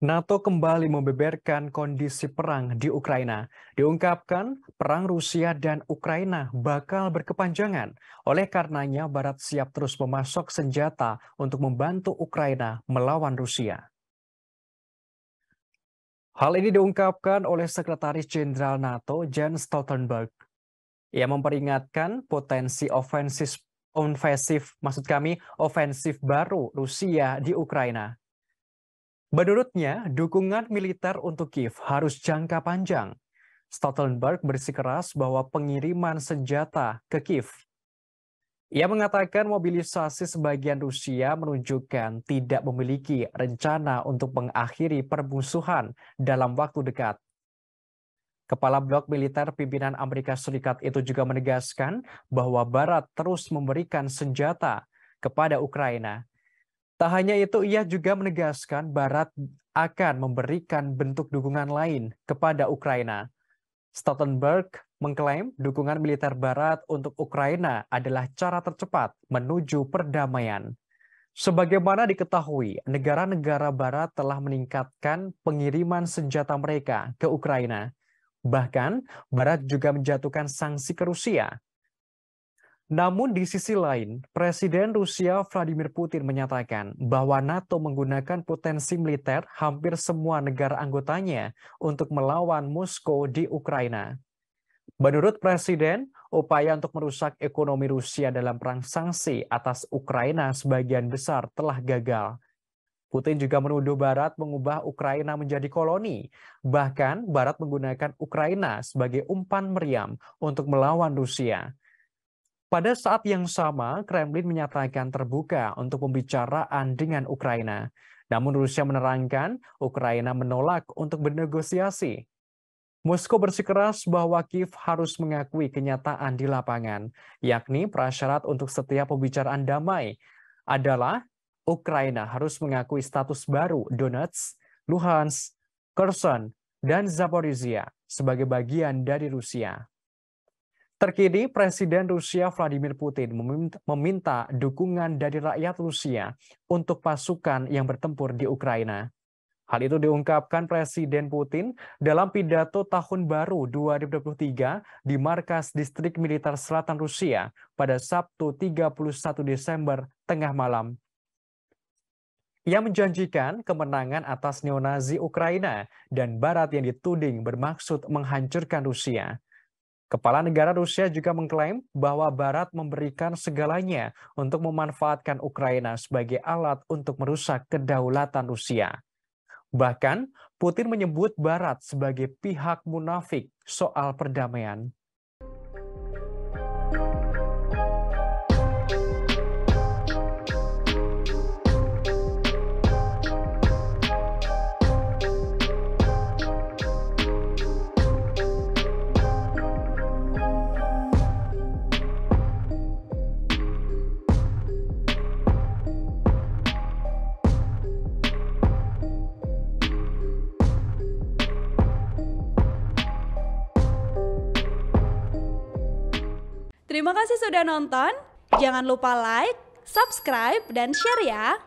NATO kembali membeberkan kondisi perang di Ukraina. Diungkapkan, perang Rusia dan Ukraina bakal berkepanjangan. Oleh karenanya, Barat siap terus memasok senjata untuk membantu Ukraina melawan Rusia. Hal ini diungkapkan oleh Sekretaris Jenderal NATO Jens Stoltenberg. Ia memperingatkan potensi ofensif baru Rusia di Ukraina. Menurutnya, dukungan militer untuk Kiev harus jangka panjang. Stoltenberg bersikeras bahwa pengiriman senjata ke Kiev. Ia mengatakan mobilisasi sebagian Rusia menunjukkan tidak memiliki rencana untuk mengakhiri permusuhan dalam waktu dekat. Kepala Blok Militer pimpinan Amerika Serikat itu juga menegaskan bahwa Barat terus memberikan senjata kepada Ukraina. Tak hanya itu, ia juga menegaskan Barat akan memberikan bentuk dukungan lain kepada Ukraina. Stoltenberg mengklaim dukungan militer Barat untuk Ukraina adalah cara tercepat menuju perdamaian. Sebagaimana diketahui, negara-negara Barat telah meningkatkan pengiriman senjata mereka ke Ukraina. Bahkan, Barat juga menjatuhkan sanksi ke Rusia. Namun di sisi lain, Presiden Rusia Vladimir Putin menyatakan bahwa NATO menggunakan potensi militer hampir semua negara anggotanya untuk melawan Moskow di Ukraina. Menurut Presiden, upaya untuk merusak ekonomi Rusia dalam perang sanksi atas Ukraina sebagian besar telah gagal. Putin juga menuduh Barat mengubah Ukraina menjadi koloni. Bahkan, Barat menggunakan Ukraina sebagai umpan meriam untuk melawan Rusia. Pada saat yang sama, Kremlin menyatakan terbuka untuk pembicaraan dengan Ukraina. Namun Rusia menerangkan Ukraina menolak untuk bernegosiasi. Moskow bersikeras bahwa Kiev harus mengakui kenyataan di lapangan, yakni prasyarat untuk setiap pembicaraan damai adalah Ukraina harus mengakui status baru Donetsk, Luhansk, Kherson, dan Zaporizhia sebagai bagian dari Rusia. Terkini, Presiden Rusia Vladimir Putin meminta dukungan dari rakyat Rusia untuk pasukan yang bertempur di Ukraina. Hal itu diungkapkan Presiden Putin dalam pidato Tahun Baru 2023 di Markas Distrik Militer Selatan Rusia pada Sabtu 31 Desember tengah malam. Ia menjanjikan kemenangan atas neonazi Ukraina dan Barat yang dituding bermaksud menghancurkan Rusia. Kepala negara Rusia juga mengklaim bahwa Barat memberikan segalanya untuk memanfaatkan Ukraina sebagai alat untuk merusak kedaulatan Rusia. Bahkan, Putin menyebut Barat sebagai pihak munafik soal perdamaian. Terima kasih sudah nonton. Jangan lupa like, subscribe, dan share ya.